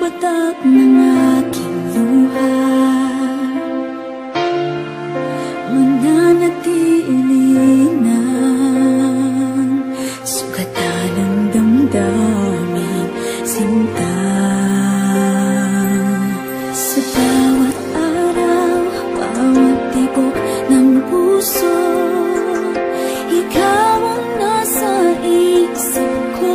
patak ng aking luha, mananatili ng sugatan ng damdaming sinta. Sa bawat araw, bawat tibok ng puso, ikaw ang nasa isip ko.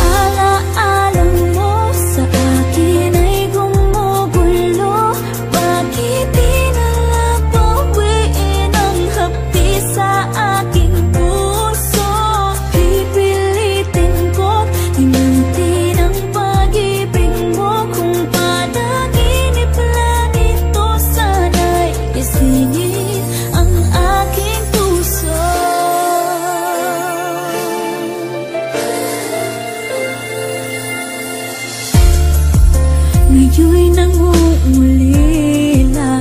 Ala-alang mo sa akin ay gumugulo. Bakit di nalang bawiin ang hapdi sa aking puso? Pipilitin ko't himutin ang pag-ibig mo. Kung panaginip lang ito, sana'y gisingin ang aking puso. Ngayon'y nangungulila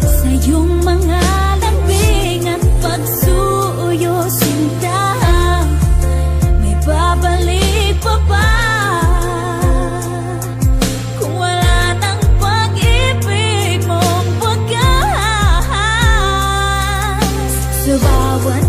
sa iyong mga lambing at pagsuyo, sinta. May babalik pa ba kung wala ng pag-ibig mong wagas? Sa bawat